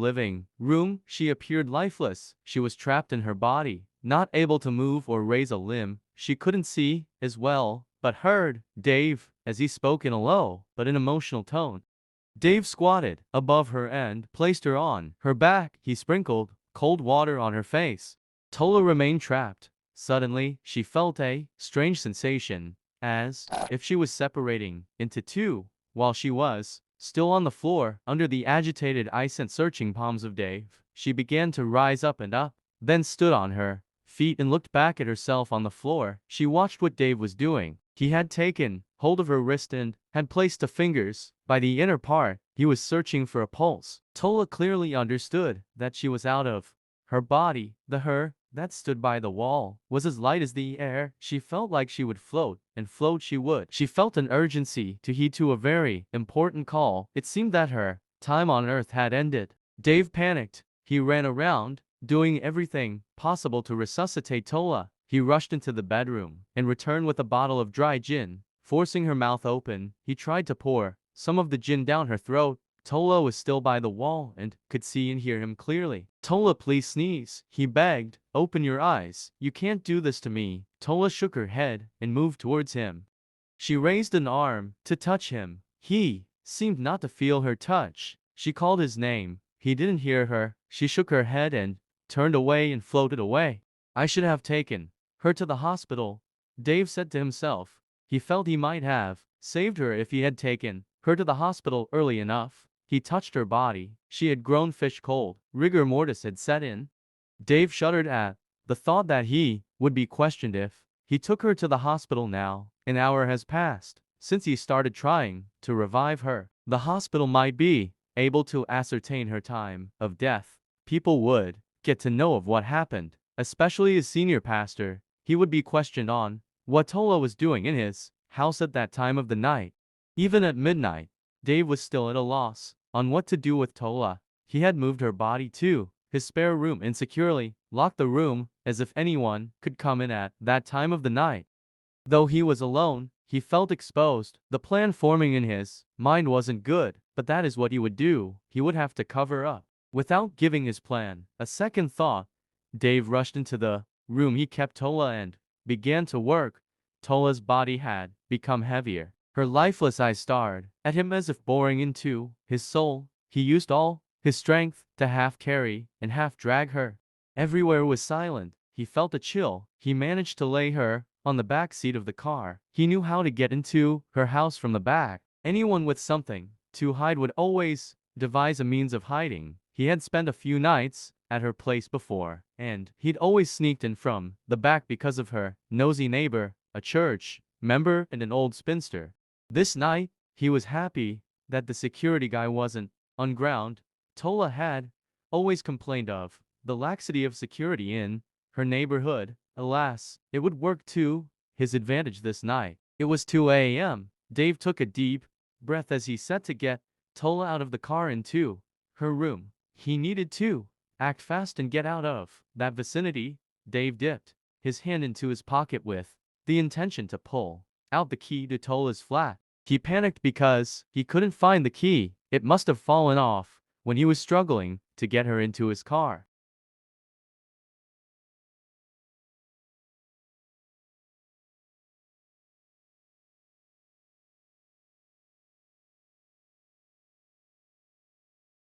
living room, she appeared lifeless. She was trapped in her body, not able to move or raise a limb. She couldn't see, as well, but heard Dave, as he spoke in a low, but an emotional tone. Dave squatted above her and placed her on her back. He sprinkled cold water on her face. Tola remained trapped. Suddenly, she felt a strange sensation, as if she was separating into two, while she was still on the floor. Under the agitated ice and searching palms of Dave, she began to rise up and up, then stood on her feet and looked back at herself on the floor. She watched what Dave was doing. He had taken hold of her wrist and had placed the fingers by the inner part. He was searching for a pulse. Tola clearly understood that she was out of her body. The her that stood by the wall was as light as the air. She felt like she would float, and float she would. She felt an urgency to heed to a very important call. It seemed that her time on Earth had ended. Dave panicked. He ran around, doing everything possible to resuscitate Tola. He rushed into the bedroom and returned with a bottle of dry gin. Forcing her mouth open, he tried to pour some of the gin down her throat. Tola was still by the wall and could see and hear him clearly. "Tola, please sneeze," he begged. "Open your eyes. You can't do this to me." Tola shook her head and moved towards him. She raised an arm to touch him. He seemed not to feel her touch. She called his name. He didn't hear her. She shook her head and turned away and floated away. "I should have taken her to the hospital," Dave said to himself. He felt he might have saved her if he had taken her to the hospital early enough. He touched her body. She had grown fish cold. Rigor mortis had set in. Dave shuddered at the thought that he would be questioned if he took her to the hospital now. An hour has passed since he started trying to revive her. The hospital might be able to ascertain her time of death. People would get to know of what happened, especially his senior pastor. He would be questioned on what Tola was doing in his house at that time of the night. Even at midnight, Dave was still at a loss on what to do with Tola. He had moved her body to his spare room and securely locked the room, as if anyone could come in at that time of the night. Though he was alone, he felt exposed. The plan forming in his mind wasn't good, but that is what he would do. He would have to cover up. Without giving his plan a second thought, Dave rushed into the room he kept Tola and began to work. Tola's body had become heavier. Her lifeless eyes stared at him as if boring into his soul. He used all his strength to half carry and half drag her. Everywhere was silent. He felt a chill. He managed to lay her on the back seat of the car. He knew how to get into her house from the back. Anyone with something to hide would always devise a means of hiding. He had spent a few nights at her place before, and he'd always sneaked in from the back because of her nosy neighbor, a church member and an old spinster. This night, he was happy that the security guy wasn't on ground. Tola had always complained of the laxity of security in her neighborhood. Alas, it would work to his advantage this night. It was 2 a.m. Dave took a deep breath as he set to get Tola out of the car into her room. He needed to act fast and get out of that vicinity. Dave dipped his hand into his pocket with the intention to pull out the key to Tola's flat. He panicked because he couldn't find the key. It must have fallen off when he was struggling to get her into his car.